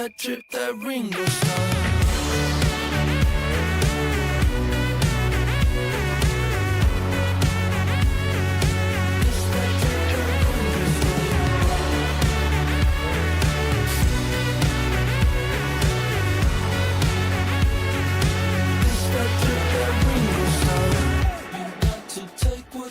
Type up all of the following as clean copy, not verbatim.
that drip, that Ringo style.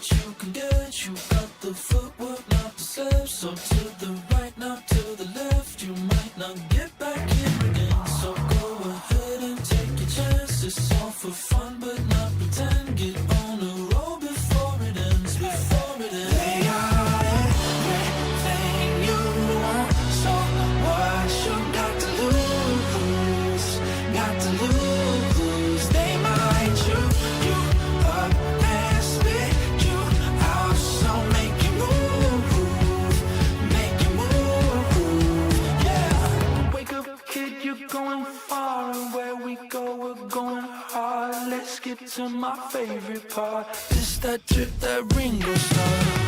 You can get, you got the footwork, not the step. So to the right, not to the left. You might not get back here again. So go ahead and take your chance. It's all for fun, but not pretend. Get on the road before it ends. Before it ends. They are everything you want. So what you got to lose? Got to lose. They might choose you up and spit. So make you move, yeah. Wake up, kid, you're going far, and where we go, we're going hard. Let's get to my favorite part. This that drip, that Ringo style.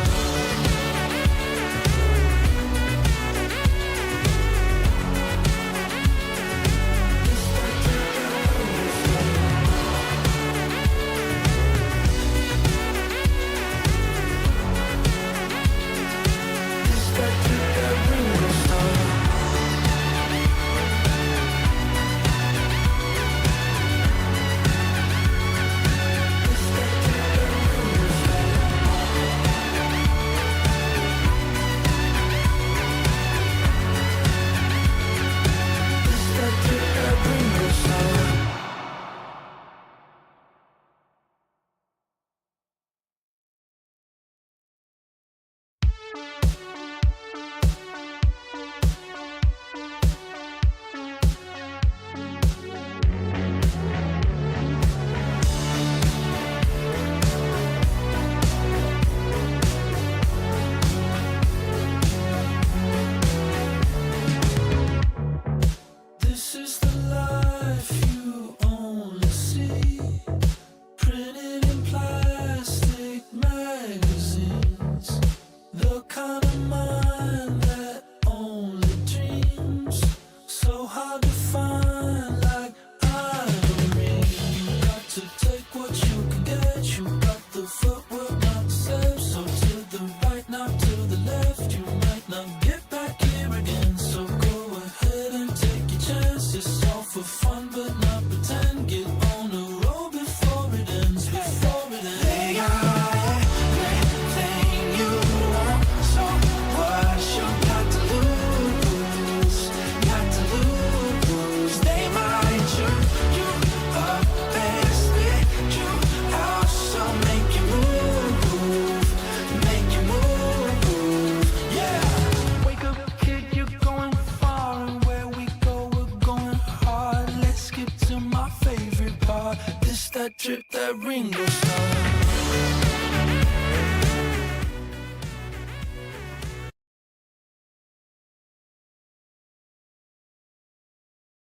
That drip, that Ringo style.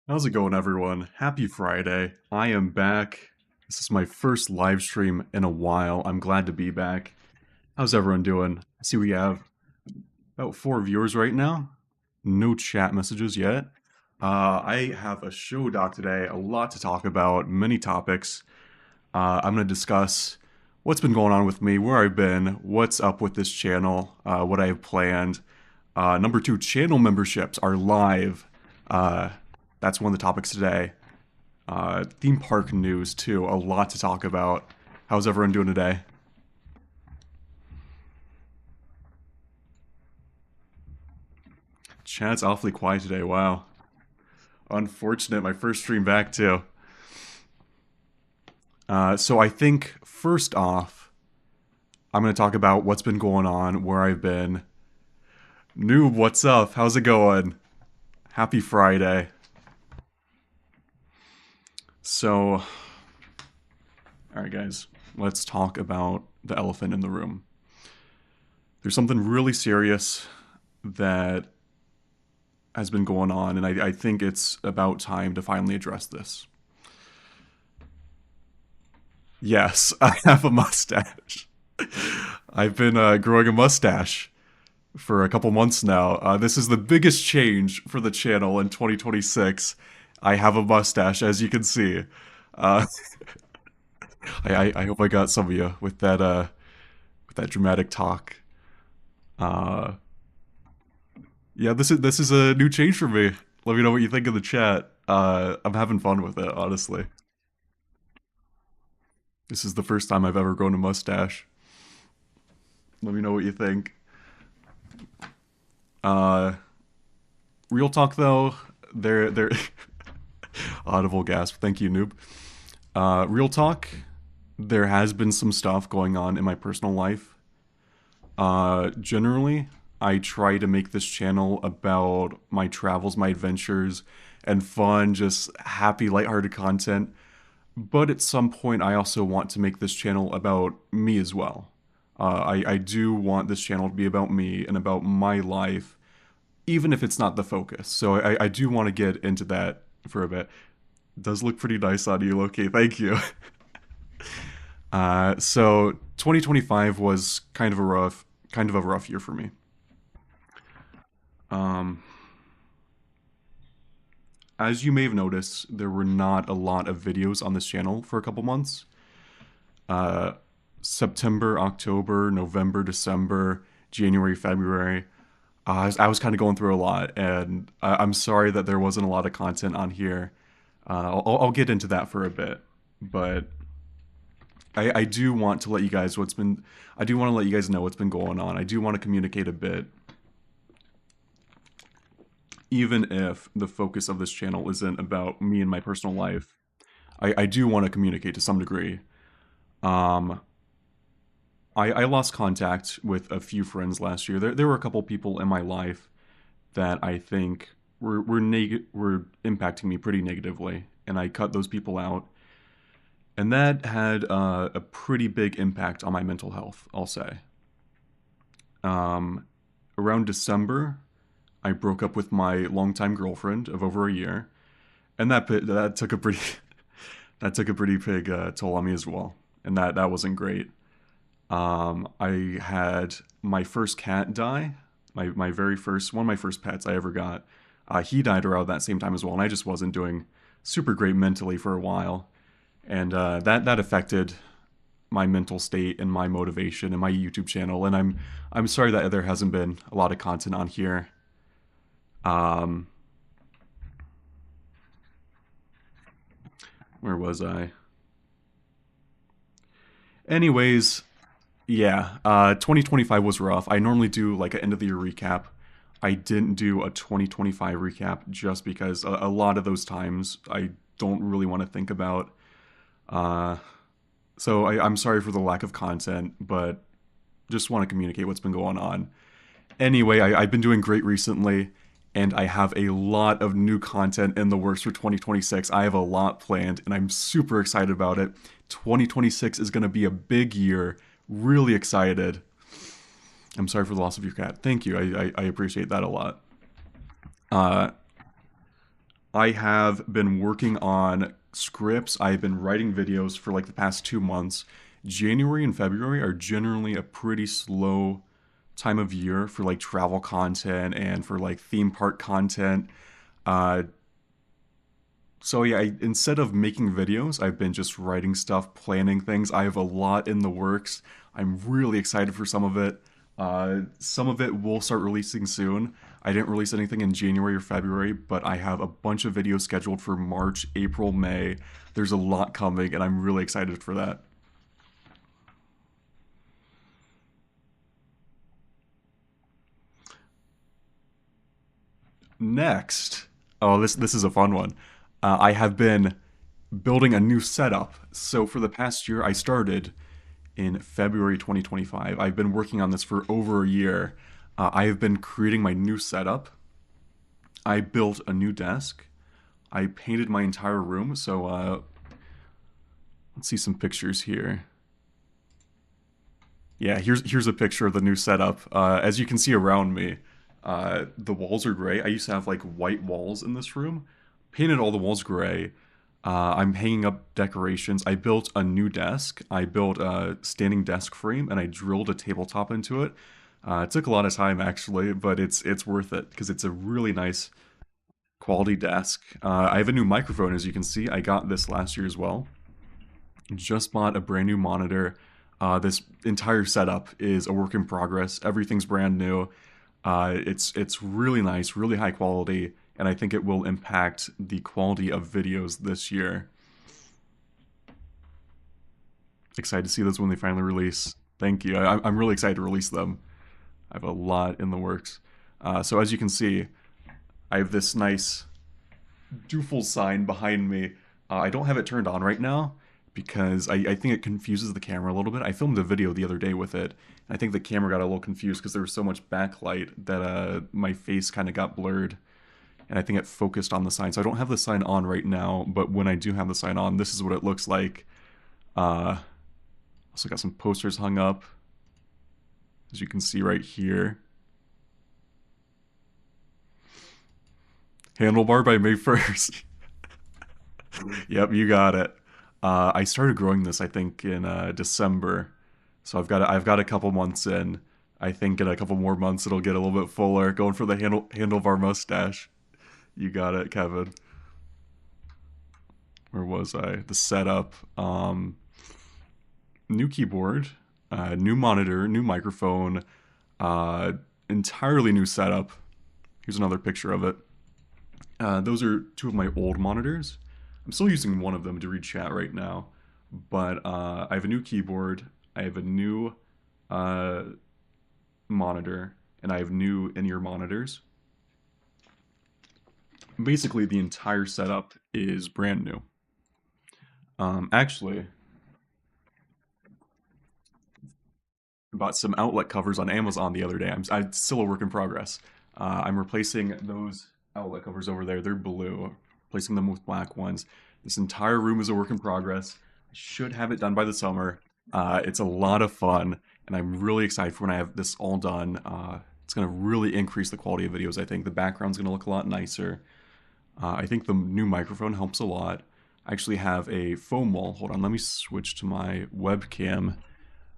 How's it going, everyone? Happy Friday. I am back. This is my first live stream in a while. I'm glad to be back. How's everyone doing? I see we have about 4 viewers right now. No chat messages yet. I have a show doc today, a lot to talk about, many topics. I'm going to discuss what's been going on with me, where I've been, what's up with this channel, what I have planned. Number 2, channel memberships are live. That's one of the topics today. Theme park news, too. A lot to talk about. How's everyone doing today? Chat's awfully quiet today. Wow. Unfortunate. My first stream back, too. So I think, first off, I'm going to talk about what's been going on, where I've been. Noob, what's up? How's it going? Happy Friday. So, alright guys, let's talk about the elephant in the room. There's something really serious that has been going on, and I think it's about time to finally address this. Yes, I have a mustache. I've been growing a mustache. for a couple months now. This is the biggest change for the channel in 2026. I have a mustache, as you can see. Uh, I hope I got some of you with that dramatic talk. Uh, yeah, this is a new change for me. Let me know what you think in the chat. I'm having fun with it, honestly. This is the first time I've ever grown a mustache. Let me know what you think. Uh, Real talk though, they're audible gasp. Thank you, noob. Real talk, there has been some stuff going on in my personal life. Generally, I try to make this channel about my travels, my adventures, and fun, just happy, lighthearted content. But at some point, I also want to make this channel about me as well. I do want this channel to be about me and about my life, even if it's not the focus. So I do want to get into that for a bit. Does look pretty nice on you, Loki. Thank you. So 2025 was kind of a rough year for me. Um, as you may have noticed, there were not a lot of videos on this channel for a couple months. Uh, September, October, November, December, January, February. I was kind of going through a lot, and I'm sorry that there wasn't a lot of content on here. I'll get into that for a bit, but I do want to let you guys what's been. I do want to let you guys know what's been going on. I do want to communicate a bit, even if the focus of this channel isn't about me and my personal life. I do want to communicate to some degree. Um, I lost contact with a few friends last year. There were a couple people in my life that I think were impacting me pretty negatively, and I cut those people out, and that had a pretty big impact on my mental health, I'll say. Um, Around December, I broke up with my longtime girlfriend of over a year, and that took a pretty that took a pretty big toll on me as well, and that wasn't great. I had my first cat die, my very first one of my first pets I ever got. He died around that same time as well, and I just wasn't doing super great mentally for a while, and that affected my mental state and my motivation and my YouTube channel. And I'm sorry that there hasn't been a lot of content on here. Um, where was I? Anyways, yeah, 2025 was rough. I normally do like an end of the year recap. I didn't do a 2025 recap just because a lot of those times I don't really want to think about. Uh, so I'm sorry for the lack of content, but just want to communicate what's been going on. Anyway, I've been doing great recently, and I have a lot of new content in the works for 2026. I have a lot planned, and I'm super excited about it. 2026 is going to be a big year. Really excited. I'm sorry for the loss of your cat. Thank you. I appreciate that a lot. Uh, I have been working on scripts. I've been writing videos for like the past 2 months. January and February are generally a pretty slow time of year for like travel content and for like theme park content. Uh, so yeah, instead of making videos, I've been just writing stuff, planning things. I have a lot in the works. I'm really excited for some of it. Some of it will start releasing soon. I didn't release anything in January or February, but I have a bunch of videos scheduled for March, April, May. There's a lot coming, and I'm really excited for that. Next, oh, this is a fun one. I have been building a new setup. So for the past year, I started in February 2025. I've been working on this for over a year. I have been creating my new setup. I built a new desk. I painted my entire room. So let's see some pictures here. Yeah, here's a picture of the new setup. As you can see around me, the walls are gray. I used to have like white walls in this room. Painted all the walls gray. I'm hanging up decorations. I built a new desk. I built a standing desk frame and I drilled a tabletop into it. It took a lot of time actually, but it's worth it because it's a really nice quality desk. I have a new microphone, as you can see. I got this last year as well. Just bought a brand new monitor. This entire setup is a work in progress. Everything's brand new. It's really nice, really high quality, and I think it will impact the quality of videos this year. Excited to see those when they finally release. Thank you. I'm really excited to release them. I have a lot in the works. So as you can see, I have this nice dooful sign behind me. I don't have it turned on right now because I think it confuses the camera a little bit. I filmed a video the other day with it, and I think the camera got a little confused because there was so much backlight that my face kind of got blurred, and I think it focused on the sign. So I don't have the sign on right now, but when I do have the sign on, this is what it looks like. Also got some posters hung up, as you can see right here. Handlebar by May 1st. Yep, you got it. I started growing this, I think, in December, so I've got a couple months in. I think in a couple more months it'll get a little bit fuller. Going for the handlebar mustache. You got it, Kevin. Where was I? The setup. New keyboard, new monitor, new microphone, entirely new setup. Here's another picture of it. Those are two of my old monitors. I'm still using one of them to read chat right now, but I have a new keyboard, I have a new monitor, and I have new in-ear monitors. Basically, the entire setup is brand new. Actually, I bought some outlet covers on Amazon the other day. I'm still a work in progress. I'm replacing those outlet covers over there. They're blue, replacing them with black ones. This entire room is a work in progress. I should have it done by the summer. It's a lot of fun, and I'm really excited for when I have this all done. It's going to really increase the quality of videos, I think. The background's going to look a lot nicer. I think the new microphone helps a lot. I actually have a foam wall. Hold on, let me switch to my webcam.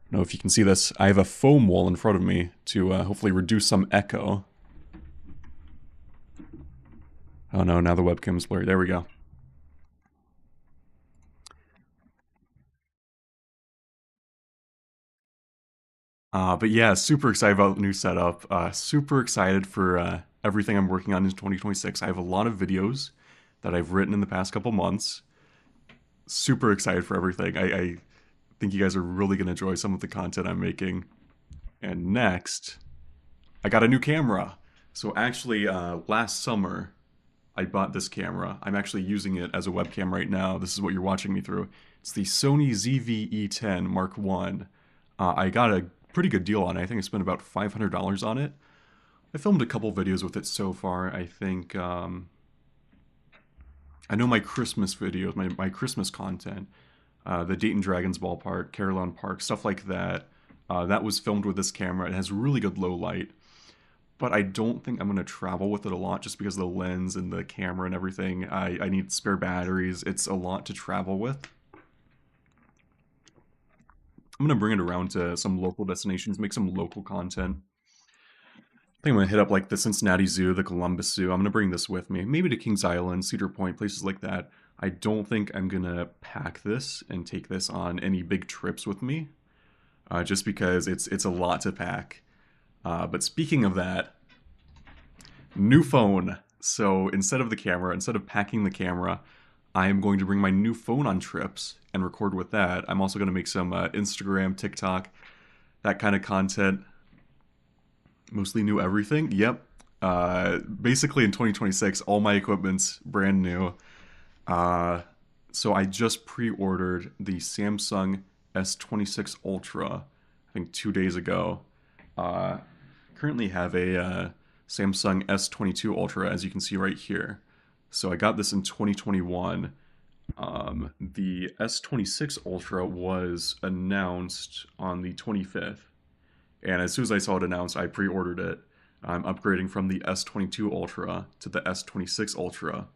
I don't know if you can see this. I have a foam wall in front of me to hopefully reduce some echo. Oh no, now the webcam's blurry. There we go. But yeah, super excited about the new setup. Super excited for everything I'm working on in 2026. I have a lot of videos that I've written in the past couple months. Super excited for everything. I think you guys are really going to enjoy some of the content I'm making. And next, I got a new camera. So actually, last summer, I bought this camera. I'm actually using it as a webcam right now. This is what you're watching me through. It's the Sony ZV-E10 Mark 1. I got a pretty good deal on it. I think I spent about $500 on it. I filmed a couple videos with it so far. I think, I know my Christmas videos, my Christmas content, the Dayton Dragons ballpark, Carillon Park, stuff like that. That was filmed with this camera. It has really good low light, but I don't think I'm going to travel with it a lot just because of the lens and the camera and everything. I need spare batteries. It's a lot to travel with. I'm going to bring it around to some local destinations, make some local content. I think I'm going to hit up like the Cincinnati Zoo, the Columbus Zoo. I'm going to bring this with me. Maybe to Kings Island, Cedar Point, places like that. I don't think I'm going to pack this and take this on any big trips with me, just because it's a lot to pack. But speaking of that, new phone. So instead of the camera, instead of packing the camera, I am going to bring my new phone on trips and record with that. I'm also going to make some Instagram, TikTok, that kind of content. Mostly new everything. Yep. Basically in 2026, all my equipment's brand new. So I just pre-ordered the Samsung S26 Ultra, I think 2 days ago. Currently have a Samsung S22 Ultra, as you can see right here. So I got this in 2021. The S26 Ultra was announced on the 25th. And as soon as I saw it announced, I pre-ordered it. I'm upgrading from the S22 Ultra to the S26 Ultra.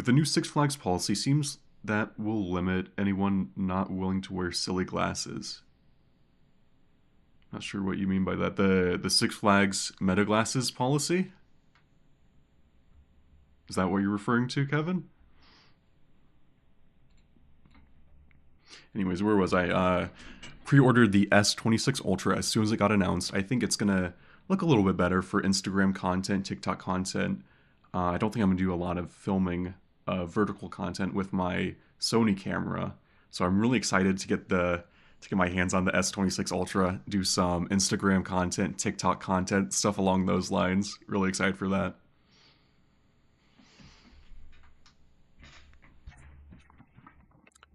With the new Six Flags policy, seems that will limit anyone not willing to wear silly glasses. Not sure what you mean by that. The Six Flags Meta Glasses policy? Is that what you're referring to, Kevin? Anyways, where was I? Pre-ordered the S26 Ultra as soon as it got announced. I think it's gonna look a little bit better for Instagram content, TikTok content. I don't think I'm gonna do a lot of filming vertical content with my Sony camera, so I'm really excited to get my hands on the S26 Ultra, do some Instagram content, TikTok content, stuff along those lines. Really excited for that.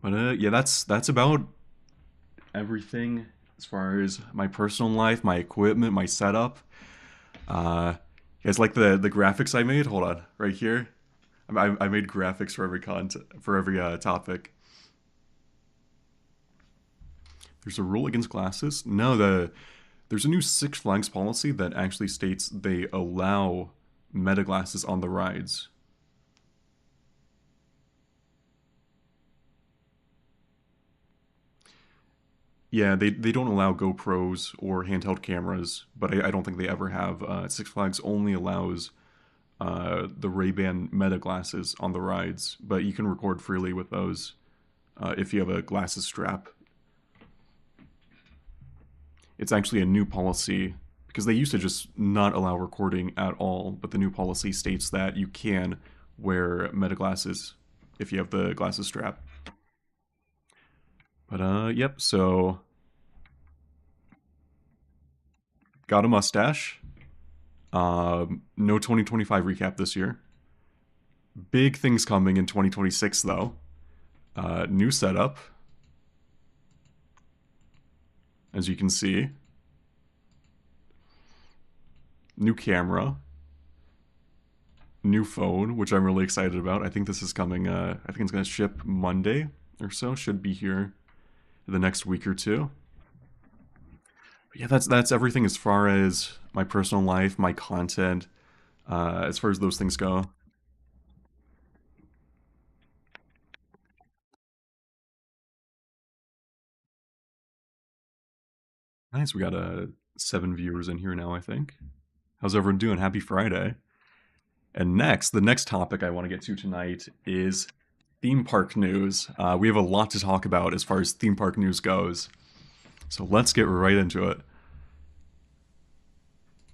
But yeah, that's about everything as far as my personal life, my equipment, my setup. You guys like the graphics I made? Hold on, right here. I made graphics for every topic. There's a rule against glasses. No, there's a new Six Flags policy that actually states they allow meta glasses on the rides. Yeah, they don't allow GoPros or handheld cameras, but I don't think they ever have. Six Flags only allows the Ray-Ban Meta glasses on the rides, but you can record freely with those if you have a glasses strap. It's actually a new policy because they used to just not allow recording at all, but the new policy states that you can wear Meta glasses if you have the glasses strap. But yep, so got a mustache. No 2025 recap this year. Big things coming in 2026 though. New setup, as you can see. New camera. New phone, which I'm really excited about. I think this is coming, I think it's going to ship Monday or so. Should be here the next week or two. But yeah, that's everything as far as my personal life, my content, as far as those things go. Nice, we got 7 viewers in here now, I think. How's everyone doing? Happy Friday. And the next topic I want to get to tonight is theme park news. We have a lot to talk about as far as theme park news goes. So let's get right into it.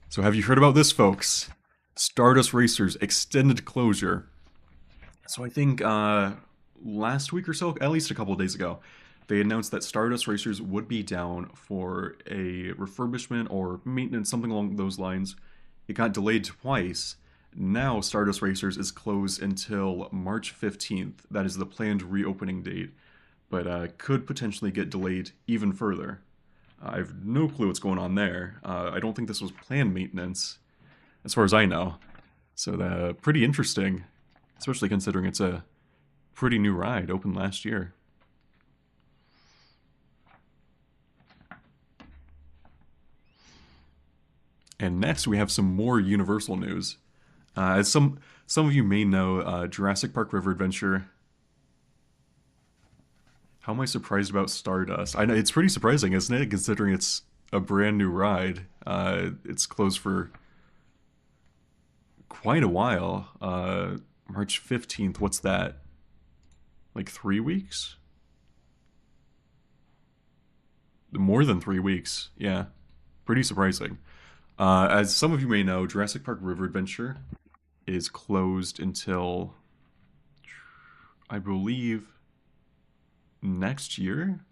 So have you heard about this, folks? Stardust Racers extended closure. So I think last week or so, at least a couple of days ago, they announced that Stardust Racers would be down for a refurbishment or maintenance, something along those lines. It got delayed twice. Now Stardust Racers is closed until March 15th. That is the planned reopening date, but could potentially get delayed even further. I have no clue what's going on there. I don't think this was planned maintenance, as far as I know. So pretty interesting, especially considering it's a pretty new ride, opened last year. And next we have some more Universal news. As some of you may know, Jurassic Park River Adventure. How am I surprised about Stardust? I know it's pretty surprising, isn't it? Considering it's a brand new ride. It's closed for quite a while. March 15th, what's that? Like 3 weeks? More than 3 weeks, yeah. Pretty surprising. As some of you may know, Jurassic Park River Adventure is closed until, I believe, next year?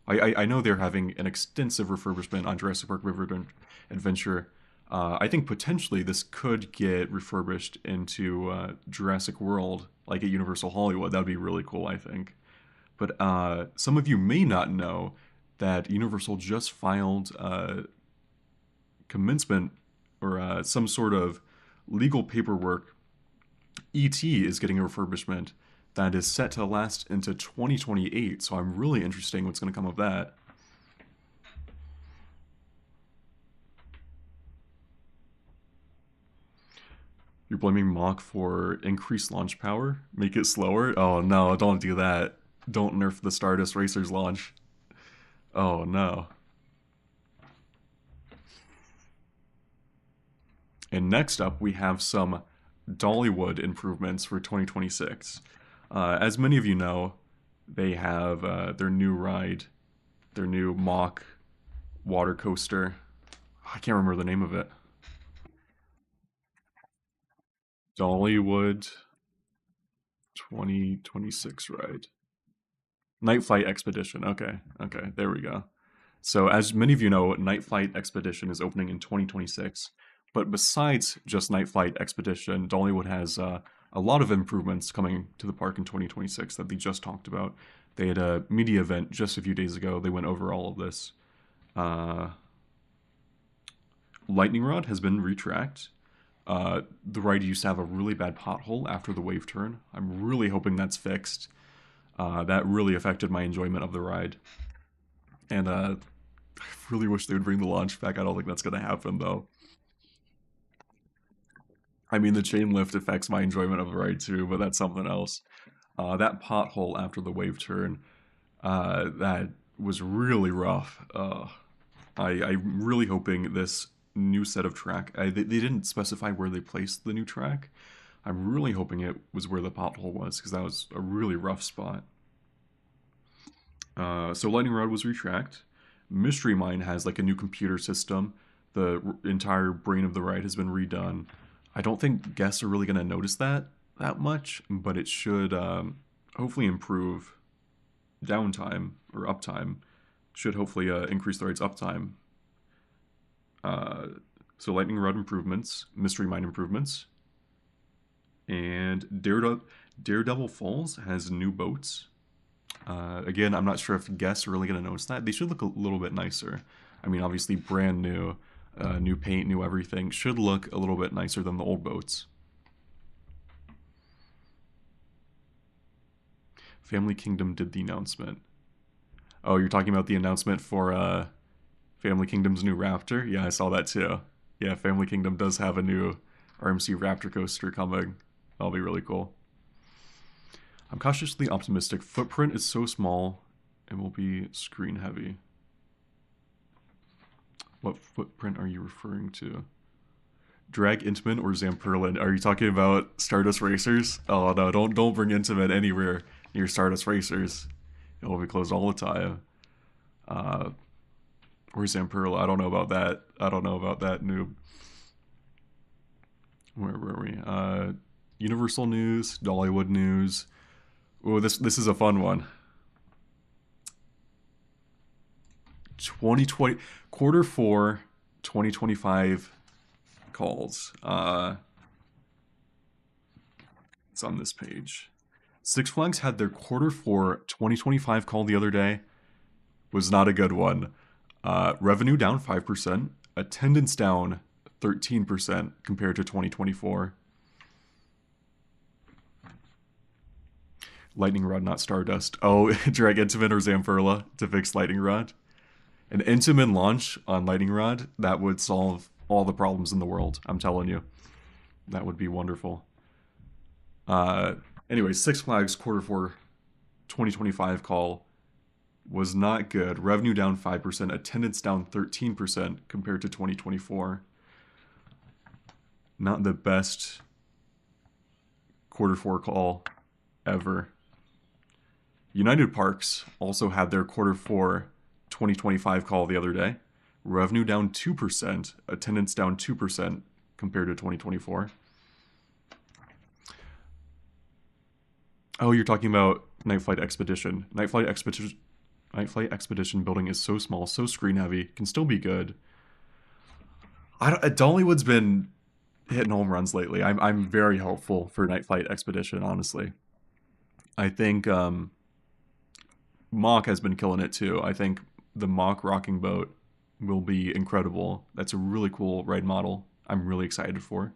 I know they're having an extensive refurbishment on Jurassic Park River Adventure. I think potentially this could get refurbished into Jurassic World, like at Universal Hollywood. That would be really cool, I think. But some of you may not know that Universal just filed commencement or some sort of legal paperwork. E.T. is getting a refurbishment that is set to last into 2028, so I'm really interested in what's going to come of that. You're blaming Mach for increased launch power? Make it slower? Oh no, don't do that. Don't nerf the Stardust Racers launch. Oh no. And next up, we have some Dollywood improvements for 2026. As many of you know, they have their new ride, their new Mach water coaster. I can't remember the name of it. Dollywood 2026 ride. Night Flight Expedition. Okay, okay, there we go. So, as many of you know, Night Flight Expedition is opening in 2026. But besides just Night Flight Expedition, Dollywood has a lot of improvements coming to the park in 2026 that they just talked about. They had a media event just a few days ago. They went over all of this. Uh, Lightning Rod has been retracked. The ride used to have a really bad pothole after the wave turn. I'm really hoping that's fixed. That really affected my enjoyment of the ride. And I really wish they would bring the launch back. I don't think that's going to happen, though. I mean, the chain lift affects my enjoyment of the ride too, but that's something else. That pothole after the wave turn, that was really rough. I'm really hoping this new set of track. They didn't specify where they placed the new track. I'm really hoping it was where the pothole was because that was a really rough spot. So Lightning Rod was retracked. Mystery Mine has like a new computer system. The entire brain of the ride has been redone. I don't think guests are really going to notice that much, but it should hopefully improve downtime or uptime. Should hopefully increase the ride's uptime. So Lightning Rod improvements, Mystery Mine improvements, and Daredevil Falls has new boats. Again, I'm not sure if guests are really going to notice that. They should look a little bit nicer. I mean, obviously brand new, new paint, new everything. Should look a little bit nicer than the old boats. Family Kingdom did the announcement. Oh, you're talking about the announcement for Family Kingdom's new Raptor? Yeah, I saw that too. Yeah, Family Kingdom does have a new RMC Raptor coaster coming. That'll be really cool. I'm cautiously optimistic. Footprint is so small and will be screen heavy. What footprint are you referring to? Drag Intamin or Zamperla? Are you talking about Stardust Racers? Oh no, don't bring Intamin anywhere near Stardust Racers. It will be closed all the time. Or Zamperla? I don't know about that. I don't know about that, noob. Where were we? Universal News, Dollywood News. Oh, this is a fun one. 2020 Q4 2025 calls. It's on this page. Six Flags had their Q4 2025 call the other day. Was not a good one. Revenue down 5%, attendance down 13% compared to 2024. Lightning Rod, not Stardust. Oh, drag Intamin or Zamperla to fix Lightning Rod. An Intamin launch on Lightning Rod, that would solve all the problems in the world. I'm telling you. That would be wonderful. Anyway, Six Flags Q4 2025 call was not good. Revenue down 5%, attendance down 13% compared to 2024. Not the best Q4 call ever. United Parks also had their Q4 2025 call the other day. Revenue down 2%, attendance down 2% compared to 2024. Oh, you're talking about Night Flight Expedition. Night Flight Expedition building is so small, so screen heavy, can still be good. Dollywood's been hitting home runs lately. I'm very hopeful for Night Flight Expedition, honestly. I think Mach has been killing it too. I think the Mach rocking boat will be incredible. That's a really cool ride model. I'm really excited for.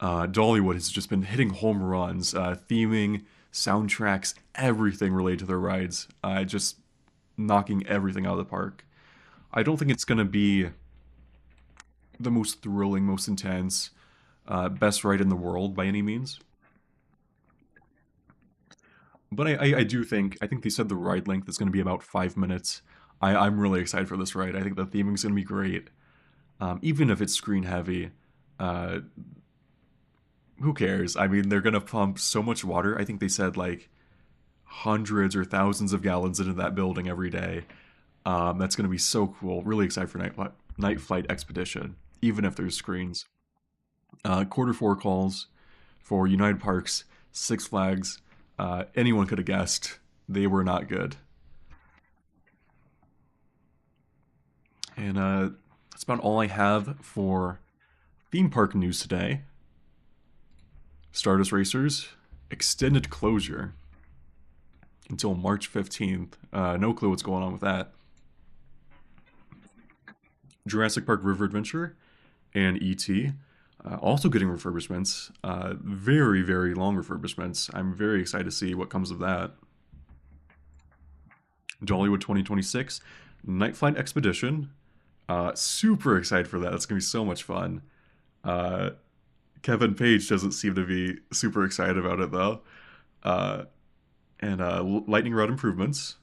Dollywood has just been hitting home runs, theming, soundtracks, everything related to their rides. Just knocking everything out of the park. I don't think it's going to be the most thrilling, most intense, best ride in the world by any means. But I do think, I think they said the ride length is going to be about 5 minutes. I'm really excited for this ride. I think the theming is going to be great. Even if it's screen heavy, uh, who cares? I mean, they're going to pump so much water. I think they said like hundreds or thousands of gallons into that building every day. That's going to be so cool. Really excited for Night Flight Expedition, even if there's screens. Quarter 4 calls for United Parks, Six Flags. Anyone could have guessed they were not good. And that's about all I have for theme park news today. Stardust Racers, extended closure until March 15th. No clue what's going on with that. Jurassic Park River Adventure and E.T. Also getting refurbishments. Very, very long refurbishments. I'm very excited to see what comes of that. Dollywood 2026, Night Flight Expedition. Super excited for that. That's going to be so much fun. Uh, Kevin Page doesn't seem to be super excited about it, though. Uh, and Lightning Rod improvements.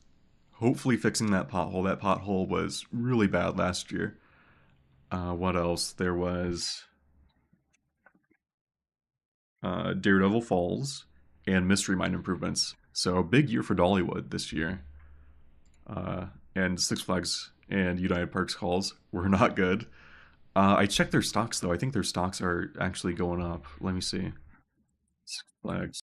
Hopefully fixing that pothole. That pothole was really bad last year. What else? There was Daredevil Falls and Mystery Mine improvements. So a big year for Dollywood this year. And Six Flags and United Parks calls were not good. I checked their stocks though. I think their stocks are actually going up. Let me see. Six Flags.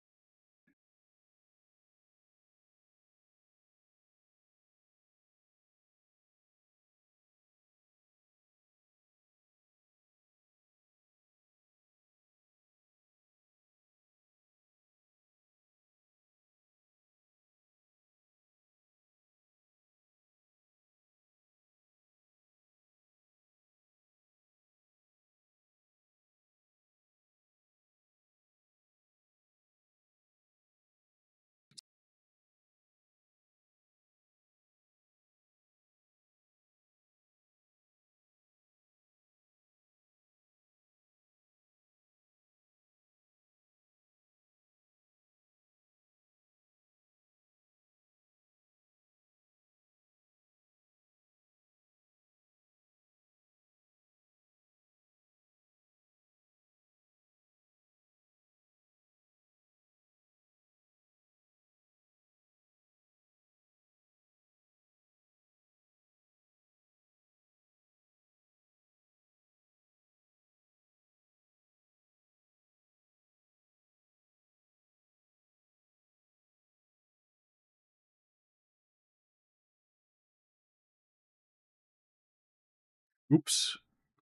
Oops.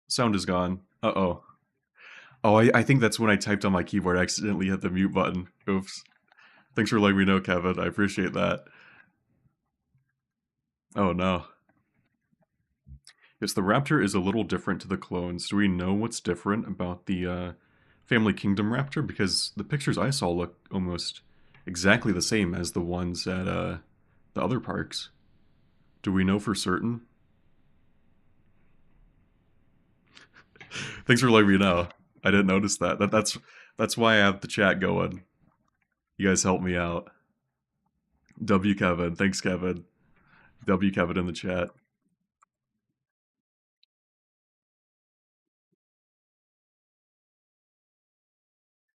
Sound is gone. Uh-oh. Oh, I think that's when I typed on my keyboard. I accidentally hit the mute button. Oops. Thanks for letting me know, Kevin. I appreciate that. Oh no. Yes, the Raptor is a little different to the clones. Do we know what's different about the Family Kingdom Raptor? Because the pictures I saw look almost exactly the same as the ones at the other parks. Do we know for certain? Thanks for letting me know. I didn't notice that. That's why I have the chat going. You guys help me out. W Kevin. Thanks, Kevin. W Kevin in the chat.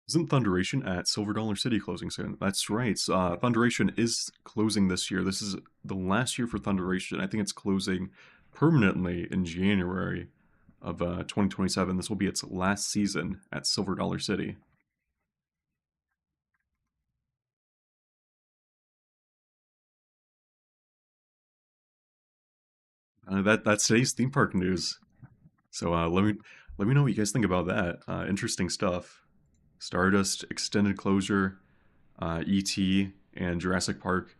Isn't Thunderation at Silver Dollar City closing soon? That's right. Thunderation is closing this year. This is the last year for Thunderation. I think it's closing permanently in January of 2027. This will be its last season at Silver Dollar City. That's today's theme park news. So let me know what you guys think about that. Interesting stuff. Stardust extended closure, ET and Jurassic Park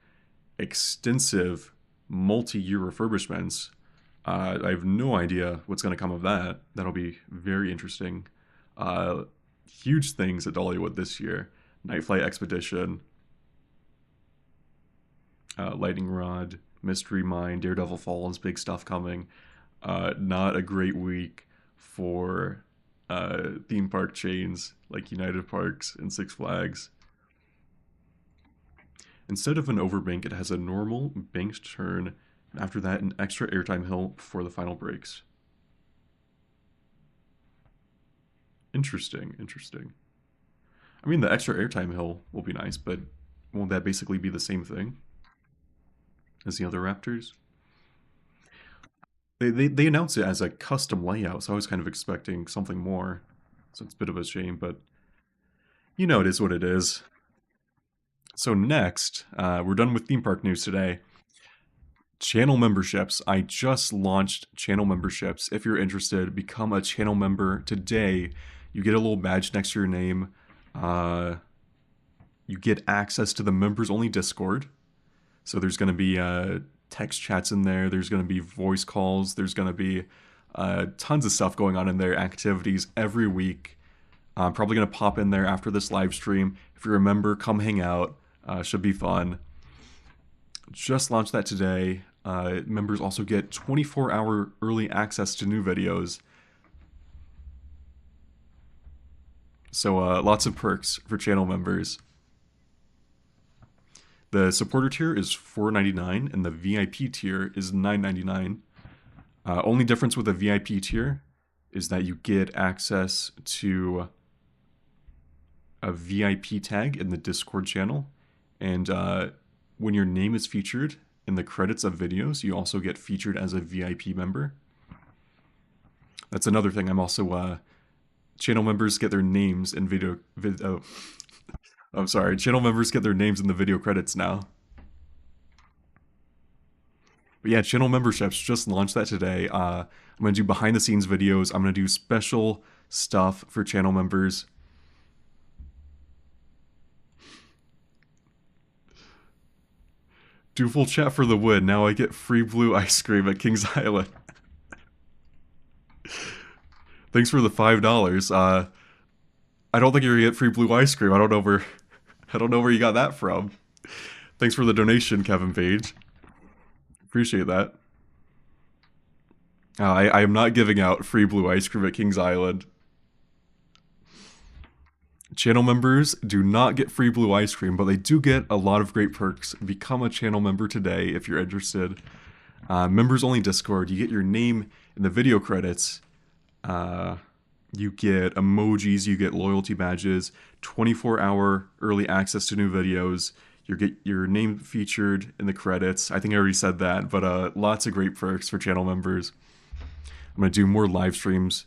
extensive multi-year refurbishments. I have no idea what's going to come of that. That'll be very interesting. Uh, Huge things at Dollywood this year. Night Flight Expedition, Lightning Rod, Mystery Mine, Daredevil Falls, big stuff coming. Not a great week for theme park chains like United Parks and Six Flags. Instead of an overbank, it has a normal banked turn, and after that, an extra airtime hill before the final brakes. Interesting, interesting. I mean, the extra airtime hill will be nice, but won't that basically be the same thing as the other Raptors? They announced it as a custom layout, so I was kind of expecting something more. So it's a bit of a shame, but you know it is what it is. So next, we're done with theme park news today. Channel memberships. I just launched channel memberships. If you're interested, become a channel member today. You get a little badge next to your name. You get access to the members-only Discord. So there's going to be text chats in there. There's going to be voice calls. There's going to be tons of stuff going on in there, activities every week. I'm probably going to pop in there after this live stream. If you're a member, come hang out. Should be fun. Just launched that today. Members also get 24-hour early access to new videos. So lots of perks for channel members. The supporter tier is $4.99 and the VIP tier is $9.99. Only difference with the VIP tier is that you get access to a VIP tag in the Discord channel, and when your name is featured in the credits of videos, you also get featured as a VIP member. That's another thing. I'm also channel members get their names in I'm sorry, channel members get their names in the video credits now. But yeah, channel memberships, just launched that today. I'm going to do behind the scenes videos. I'm going to do special stuff for channel members. Do full chat for the win. Now I get free blue ice cream at Kings Island. Thanks for the $5. I don't think you're gonna get free blue ice cream. I don't know where you got that from. Thanks for the donation, Kevin Page. Appreciate that. I am not giving out free blue ice cream at Kings Island. Channel members do not get free blue ice cream, but they do get a lot of great perks. Become a channel member today if you're interested. Members only Discord. You get your name in the video credits. You get emojis. You get loyalty badges. 24-hour early access to new videos. You get your name featured in the credits. I think I already said that, but lots of great perks for channel members. I'm gonna do more live streams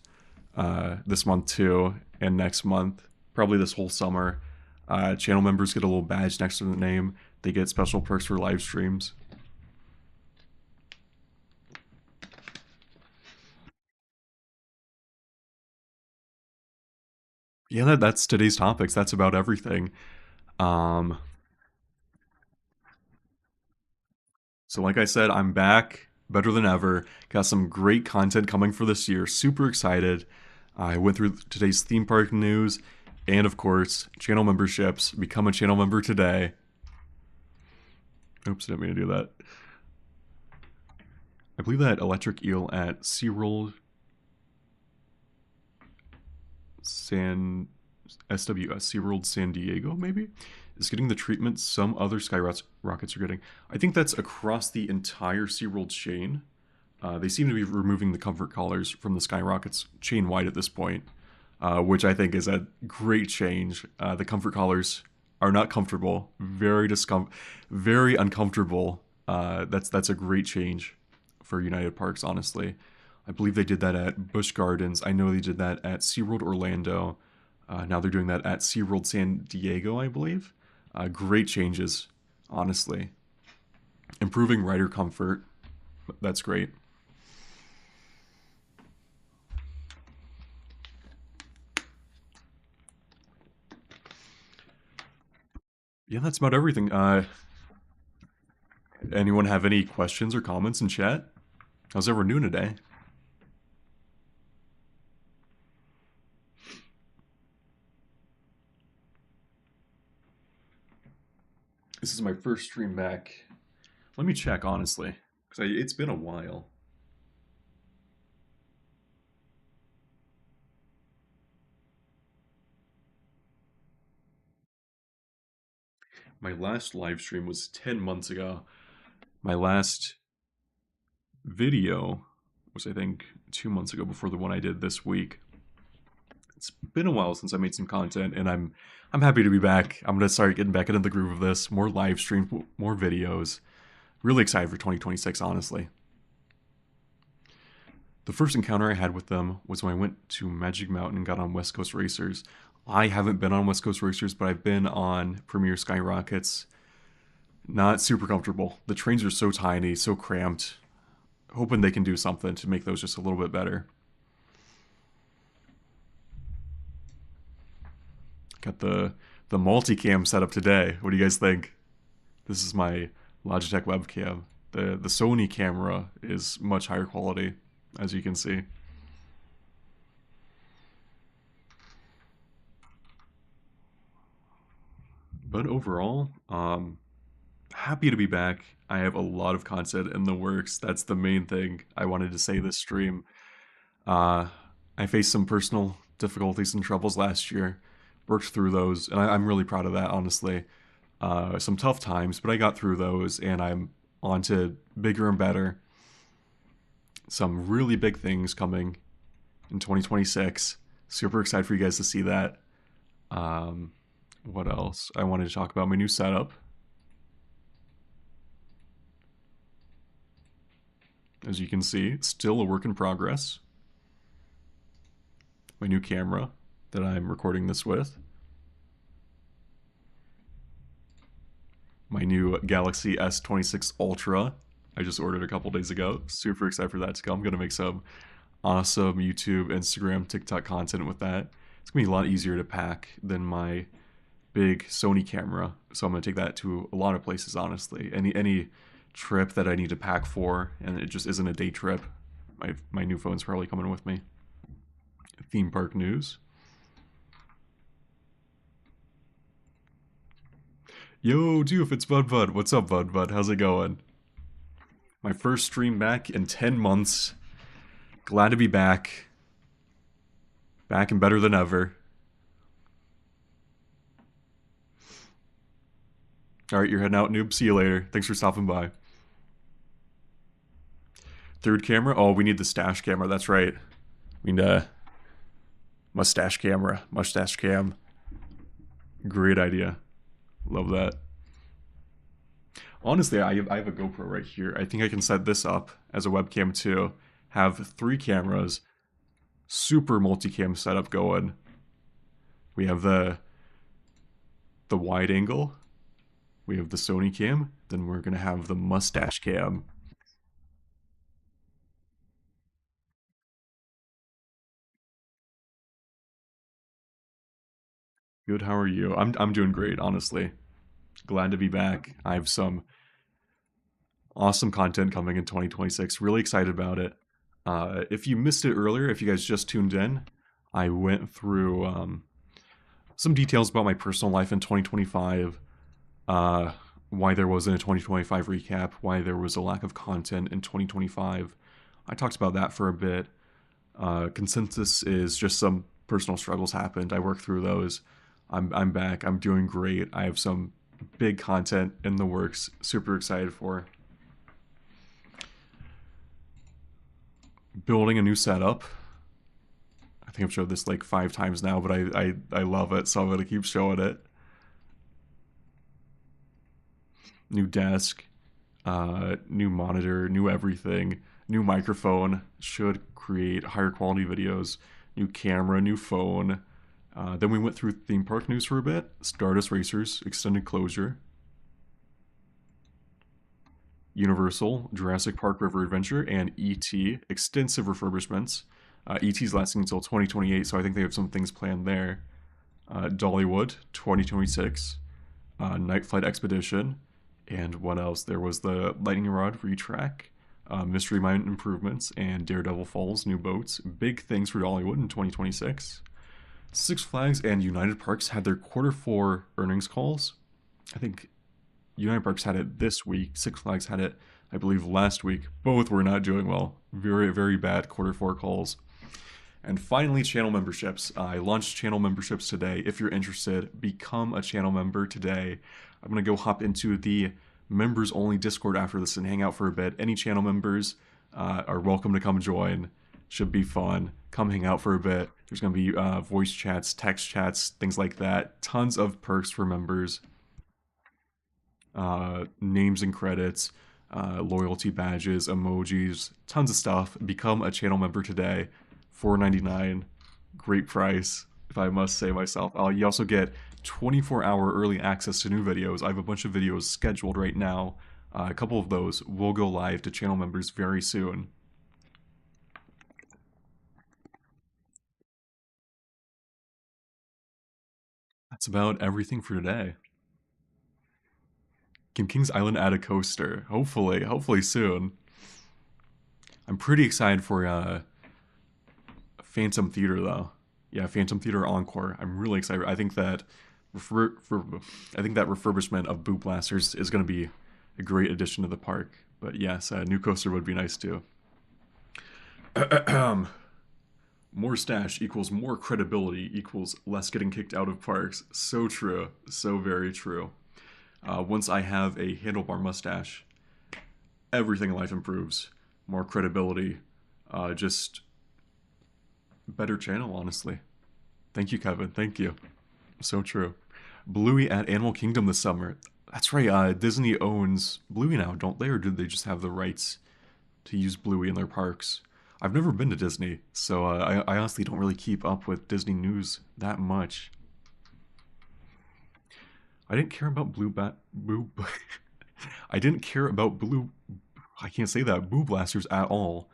this month too, and next month. Probably this whole summer. Channel members get a little badge next to the name. They get special perks for live streams. Yeah, that's today's topics. That's about everything. So like I said, I'm back better than ever. Got some great content coming for this year. Super excited. I went through today's theme park news. And of course, channel memberships. Become a channel member today. Oops, I didn't mean to do that. I believe that electric eel at SeaWorld SeaWorld San Diego, maybe, is getting the treatment some other skyrockets are getting. I think that's across the entire SeaWorld chain. They seem to be removing the comfort collars from the skyrockets chain wide at this point. Which I think is a great change. The comfort collars are not comfortable, very uncomfortable. That's a great change for United Parks, honestly. I believe they did that at Busch Gardens. I know they did that at SeaWorld Orlando. Now they're doing that at SeaWorld San Diego, I believe. Great changes, honestly. Improving rider comfort. That's great. Yeah, that's about everything. Anyone have any questions or comments in chat? How's everyone doing today? This is my first stream back. Let me check, honestly, because it's been a while. My last live stream was 10 months ago. My last video was, I think, 2 months ago before the one I did this week. It's been a while since I made some content, and I'm happy to be back. I'm gonna start getting back into the groove of this. More live streams, more videos. Really excited for 2026, honestly. The first encounter I had with them was when I went to Magic Mountain and got on West Coast Racers. I haven't been on West Coast Racers, but I've been on Premier Skyrockets. Not super comfortable. The trains are so tiny, so cramped. Hoping they can do something to make those just a little bit better. Got the multicam set up today. What do you guys think? This is my Logitech webcam. The Sony camera is much higher quality, as you can see. But overall, happy to be back. I have a lot of content in the works. That's the main thing I wanted to say this stream. I faced some personal difficulties and troubles last year. Worked through those, and I'm really proud of that, honestly. Some tough times, but I got through those, and I'm on to bigger and better. Some really big things coming in 2026. Super excited for you guys to see that. What else? I wanted to talk about my new setup. As you can see, still a work in progress. My new camera that I'm recording this with. My new Galaxy S26 Ultra. I just ordered a couple days ago. Super excited for that to come. I'm gonna make some awesome YouTube, Instagram, TikTok content with that. It's gonna be a lot easier to pack than my big Sony camera. So I'm gonna take that to a lot of places, honestly. Any trip that I need to pack for, and it just isn't a day trip. My new phone's probably coming with me. Theme park news. Yo, Doof, it's Bud. What's up, Bud? How's it going? My first stream back in 10 months. Glad to be back. Back and better than ever. Alright, you're heading out, noob. See you later. Thanks for stopping by. Third camera? Oh, we need the stash camera. That's right. We need a mustache camera. Mustache cam. Great idea. Love that. Honestly, I have a GoPro right here. I think I can set this up as a webcam too. Have 3 cameras. Super multicam setup going. We have the wide angle. We have the Sony cam. Then we're going to have the mustache cam. Good, how are you? I'm doing great, honestly. Glad to be back. I have some awesome content coming in 2026. Really excited about it. If you missed it earlier, if you guys just tuned in, I went through some details about my personal life in 2025, why there wasn't a 2025 recap, why there was a lack of content in 2025. I talked about that for a bit. Consensus is just some personal struggles happened. I worked through those. I'm back. I'm doing great. I have some big content in the works. Super excited for. Building a new setup. I think I've showed this like 5 times now, but I love it, so I'm gonna keep showing it. New desk, new monitor, new everything, new microphone. Should create higher quality videos. New camera, new phone. Then we went through theme park news for a bit. Stardust Racers, extended closure. Universal, Jurassic Park River Adventure, and E.T. extensive refurbishments. E.T.'s lasting until 2028, so I think they have some things planned there. Dollywood, 2026. Night Flight Expedition. And what else? There was the Lightning Rod retrack. Mystery Mine improvements, and Daredevil Falls new boats. Big things for Dollywood in 2026. Six Flags and United Parks had their Q4 earnings calls. I think United Parks had it this week. Six Flags had it, I believe, last week. Both were not doing well. Very, very bad Q4 calls. And finally, channel memberships. I launched channel memberships today. If you're interested, become a channel member today. I'm going to go hop into the members only Discord after this and hang out for a bit. Any channel members are welcome to come join. Should be fun. Come hang out for a bit. There's going to be voice chats, text chats, things like that. Tons of perks for members. Names and credits, loyalty badges, emojis, tons of stuff. Become a channel member today. $4.99. Great price, if I must say myself. You also get 24-hour early access to new videos. I have a bunch of videos scheduled right now. A couple of those will go live to channel members very soon. That's about everything for today. Can Kings Island add a coaster? Hopefully soon. I'm pretty excited for Phantom Theater though. Yeah, Phantom Theater Encore. I'm really excited. I think that refurbishment of Boo Blasters is going to be a great addition to the park. But yes, a new coaster would be nice too. More stash equals more credibility equals less getting kicked out of parks. So true. So very true. Once I have a handlebar mustache, everything in life improves. More credibility. Just better channel, honestly. Thank you, Kevin. Thank you. So true. Bluey at Animal Kingdom this summer. That's right. Disney owns Bluey now, don't they? Or do they just have the rights to use Bluey in their parks? I've never been to Disney, so I honestly don't really keep up with Disney news that much. I didn't care about I didn't care about I can't say that, Boo Blasters at all.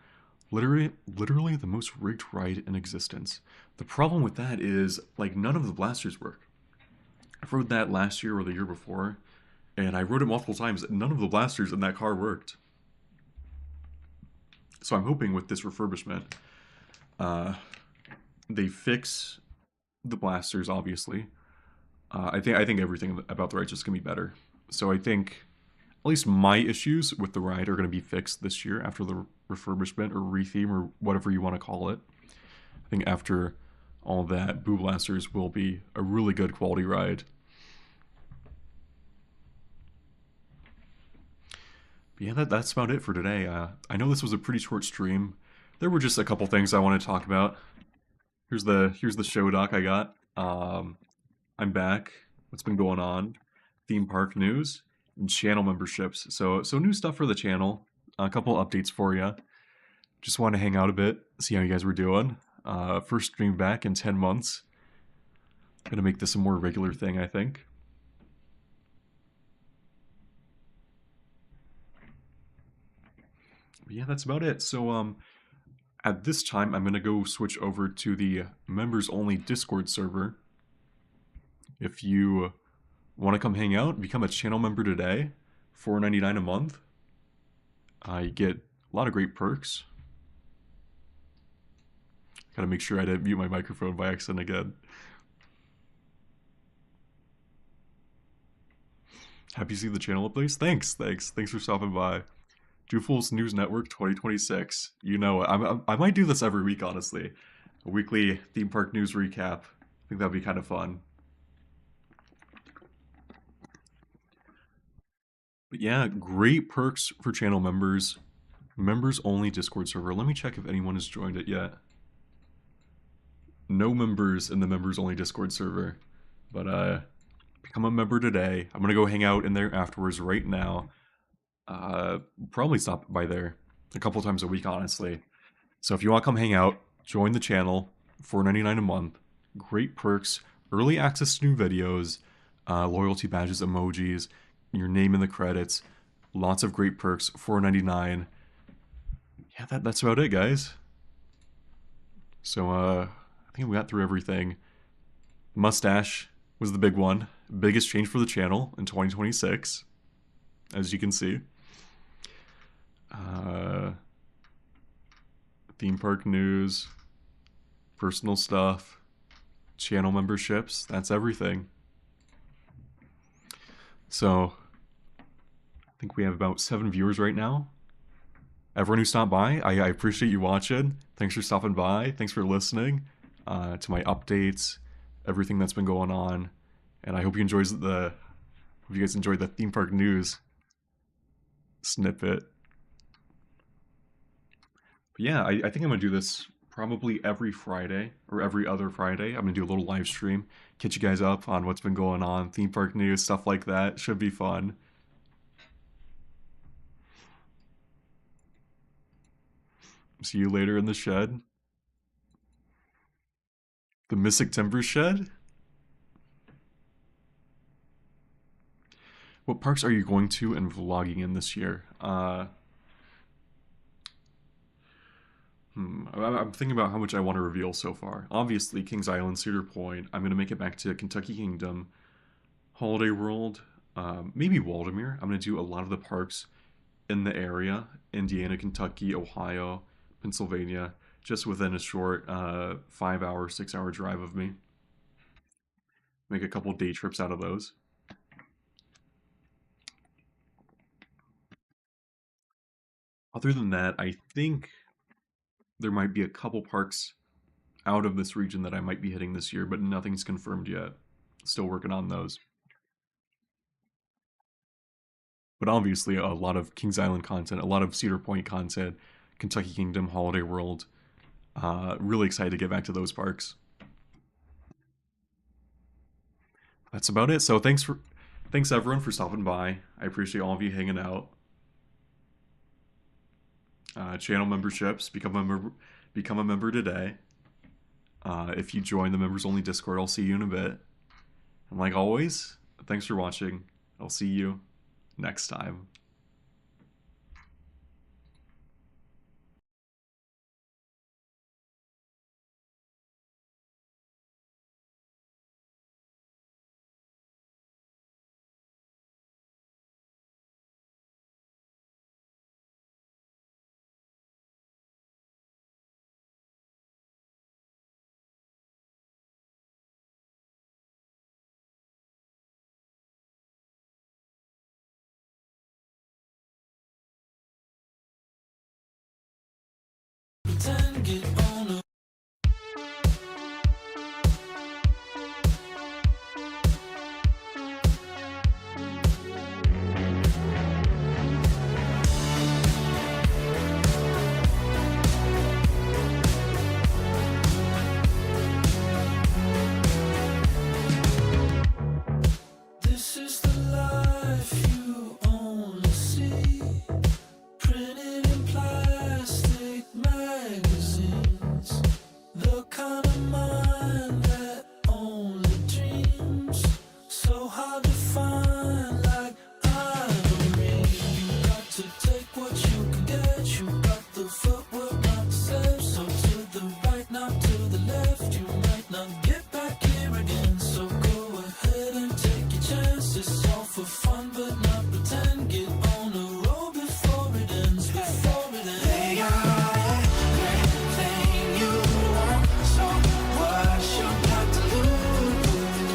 Literally the most rigged ride in existence. The problem with that is, like, none of the blasters work. I rode that last year or the year before, and I rode it multiple times. None of the blasters in that car worked. So I'm hoping with this refurbishment, they fix the blasters, obviously. I think everything about the ride is just going to be better. So I think at least my issues with the ride are going to be fixed this year after the refurbishment or retheme or whatever you want to call it. I think after all that, Boo Blasters will be a really good quality ride. But yeah, that's about it for today. I know this was a pretty short stream. There were just a couple things I want to talk about. Here's the show doc I got. I'm back. What's been going on? Theme park news and channel memberships. So new stuff for the channel. A couple updates for you. Just want to hang out a bit, see how you guys were doing. First stream back in 10 months. Gonna make this a more regular thing, I think. But yeah, that's about it. So at this time, I'm gonna go switch over to the members only Discord server. If you want to come hang out, become a channel member today, $4.99 a month. You get a lot of great perks. Gotta make sure I didn't mute my microphone by accident again. Happy to see the channel updates. Thanks for stopping by. Doofles News Network 2026. You know it. I might do this every week, honestly. A weekly theme park news recap. I think that'd be kind of fun. But yeah, great perks for channel members. Members only Discord server. Let me check if anyone has joined it yet. No members in the members only Discord server. But become a member today. I'm gonna go hang out in there afterwards right now. Probably stop by there a couple times a week, honestly. So if you want to come hang out, join the channel. $4.99 a month. Great perks. Early access to new videos. Loyalty badges, emojis. Your name in the credits. Lots of great perks. $4.99. Yeah, that's about it, guys. So, I think we got through everything. Mustache was the big one. Biggest change for the channel in 2026, as you can see. Theme park news, personal stuff, channel memberships, that's everything. So, I think we have about 7 viewers right now. Everyone who stopped by, I appreciate you watching. Thanks for stopping by. Thanks for listening to my updates, everything that's been going on. And I hope you enjoyed the Hope you guys enjoyed the theme park news snippet. But yeah, I think I'm gonna do this probably every Friday or every other Friday. I'm gonna do a little live stream, catch you guys up on what's been going on, theme park news, stuff like that. Should be fun. See you later in the shed. The Mystic Timber Shed? What parks are you going to and vlogging in this year? I'm thinking about how much I want to reveal so far. Obviously, Kings Island, Cedar Point. I'm going to make it back to Kentucky Kingdom, Holiday World, maybe Waldemere. I'm going to do a lot of the parks in the area: Indiana, Kentucky, Ohio, Pennsylvania, just within a short 5-hour, 6-hour drive of me. Make a couple day trips out of those. Other than that, I think there might be a couple parks out of this region that I might be hitting this year, but nothing's confirmed yet. Still working on those. But obviously, a lot of Kings Island content, a lot of Cedar Point content, Kentucky Kingdom, Holiday World. Really excited to get back to those parks. That's about it. So thanks everyone for stopping by. I appreciate all of you hanging out. Channel memberships, become a member today. If you join the members only Discord, I'll see you in a bit. And like always, thanks for watching. I'll see you next time. Pretend, get on